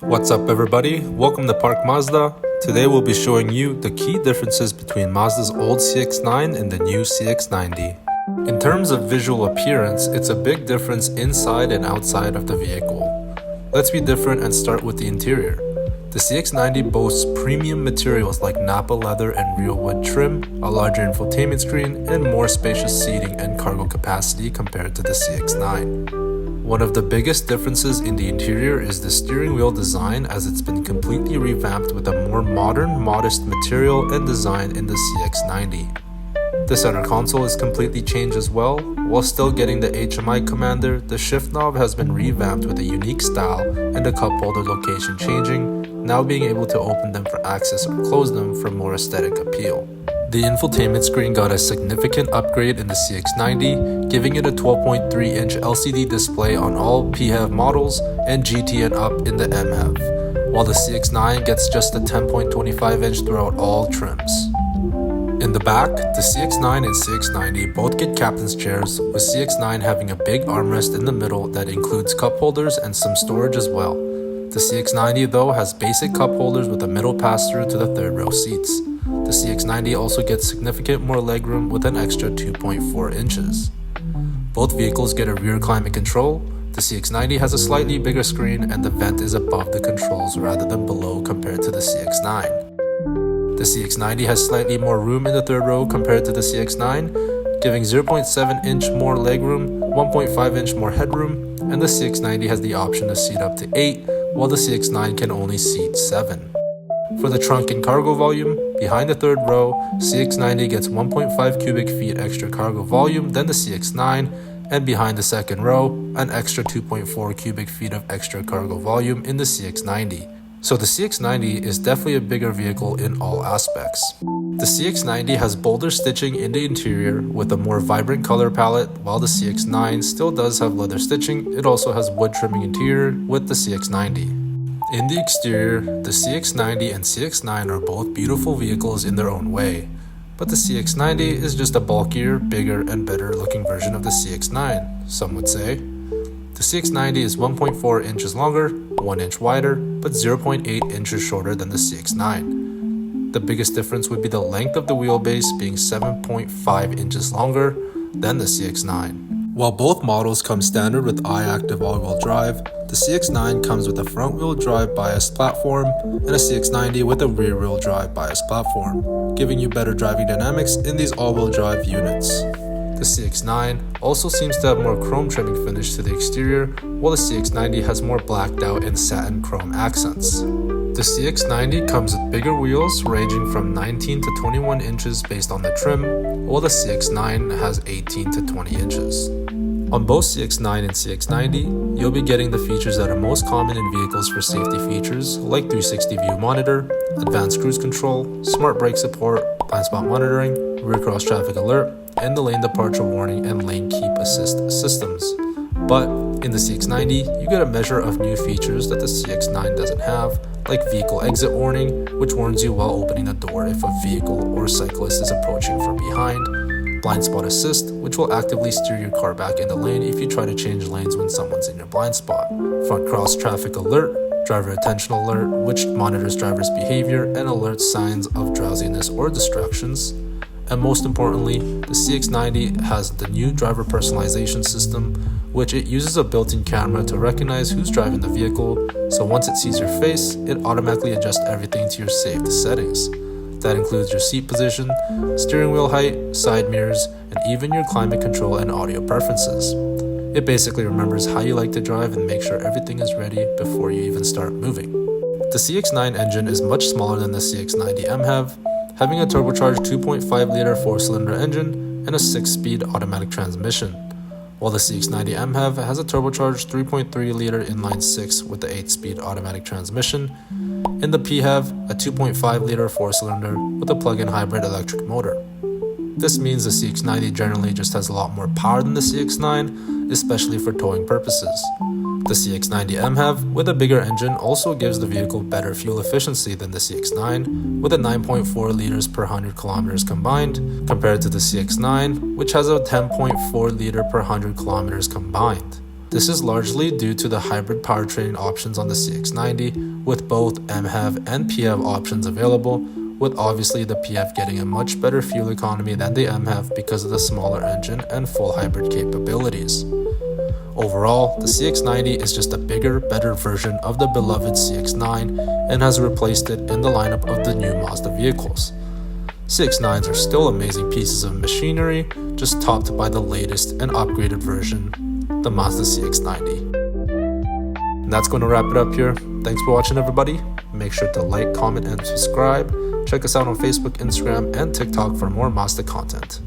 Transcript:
What's up everybody, welcome to Park Mazda. Today we'll be showing you the key differences between Mazda's old CX-9 and the new CX-90. In terms of visual appearance, it's a big difference inside and outside of the vehicle. Let's be different and start with the interior. The CX-90 boasts premium materials like Nappa leather and real wood trim, a larger infotainment screen, and more spacious seating and cargo capacity compared to the CX-9. One of the biggest differences in the interior is the steering wheel design, as it's been completely revamped with a more modern, modest material and design in the CX-90. The center console is completely changed as well. While still getting the HMI commander, the shift knob has been revamped with a unique style and the cup holder location changing, now being able to open them for access or close them for more aesthetic appeal. The infotainment screen got a significant upgrade in the CX-90, giving it a 12.3-inch LCD display on all PHEV models and GT and up in the MHEV, while the CX-9 gets just a 10.25-inch throughout all trims. In the back, the CX-9 and CX-90 both get captain's chairs, with CX-9 having a big armrest in the middle that includes cup holders and some storage as well. The CX-90 though has basic cup holders with a middle pass-through to the third row seats. The CX-90 also gets significant more legroom with an extra 2.4 inches. Both vehicles get a rear climate control. The CX-90 has a slightly bigger screen and the vent is above the controls rather than below compared to the CX-9. The CX-90 has slightly more room in the third row compared to the CX-9, giving 0.7-inch more legroom, 1.5-inch more headroom, and the CX-90 has the option to seat up to 8, while the CX-9 can only seat 7. For the trunk and cargo volume, behind the third row, CX-90 gets 1.5 cubic feet extra cargo volume than the CX-9, and behind the second row, an extra 2.4 cubic feet of extra cargo volume in the CX-90. So the CX-90 is definitely a bigger vehicle in all aspects. The CX-90 has bolder stitching in the interior with a more vibrant color palette, while the CX-9 still does have leather stitching. It also has wood trimming interior with the CX-90. In the exterior, the CX-90 and CX-9 are both beautiful vehicles in their own way, but the CX-90 is just a bulkier, bigger, and better looking version of the CX-9, some would say. The CX-90 is 1.4 inches longer, 1 inch wider, but 0.8 inches shorter than the CX-9. The biggest difference would be the length of the wheelbase being 7.5 inches longer than the CX-9. While both models come standard with I-Active all-wheel drive, the CX-9 comes with a front-wheel drive biased platform and a CX-90 with a rear-wheel drive biased platform, giving you better driving dynamics in these all-wheel drive units. The CX-9 also seems to have more chrome trimming finish to the exterior, while the CX-90 has more blacked out and satin chrome accents. The CX-90 comes with bigger wheels ranging from 19 to 21 inches based on the trim, while the CX-9 has 18 to 20 inches. On both CX-9 and CX-90, you'll be getting the features that are most common in vehicles for safety features like 360 view monitor, advanced cruise control, smart brake support, blind spot monitoring, rear cross traffic alert, and the lane departure warning and lane keep assist systems. But in the CX-90, you get a measure of new features that the CX-9 doesn't have, like vehicle exit warning, which warns you while opening the door if a vehicle or cyclist is approaching from behind, blind spot assist, which will actively steer your car back in the lane if you try to change lanes when someone's in your blind spot, front cross traffic alert, driver attention alert, which monitors drivers' behavior and alerts signs of drowsiness or distractions. And most importantly, the CX-90 has the new driver personalization system, which it uses a built-in camera to recognize who's driving the vehicle, so once it sees your face, it automatically adjusts everything to your saved settings. That includes your seat position, steering wheel height, side mirrors, and even your climate control and audio preferences. It basically remembers how you like to drive and makes sure everything is ready before you even start moving. The CX-9 engine is much smaller than the CX-90 MHEV, having a turbocharged 2.5-liter 4-cylinder engine and a 6-speed automatic transmission, while the CX-90 MHEV has a turbocharged 3.3-liter inline-6 with the 8-speed automatic transmission, and the PHEV a 2.5-liter 4-cylinder with a plug-in hybrid electric motor. This means the CX-90 generally just has a lot more power than the CX-9, especially for towing purposes. The CX-90 MHEV with a bigger engine also gives the vehicle better fuel efficiency than the CX-9, with a 9.4 liters per 100 kilometers combined, compared to the CX-9, which has a 10.4 liter per 100 kilometers combined. This is largely due to the hybrid powertrain options on the CX-90, with both MHEV and PHEV options available, with obviously the PHEV getting a much better fuel economy than the MHEV because of the smaller engine and full hybrid capabilities. Overall, the CX-90 is just a bigger, better version of the beloved CX-9 and has replaced it in the lineup of the new Mazda vehicles. CX-9s are still amazing pieces of machinery, just topped by the latest and upgraded version, the Mazda CX-90. And that's going to wrap it up here. Thanks for watching, everybody. Make sure to like, comment, and subscribe. Check us out on Facebook, Instagram, and TikTok for more Mazda content.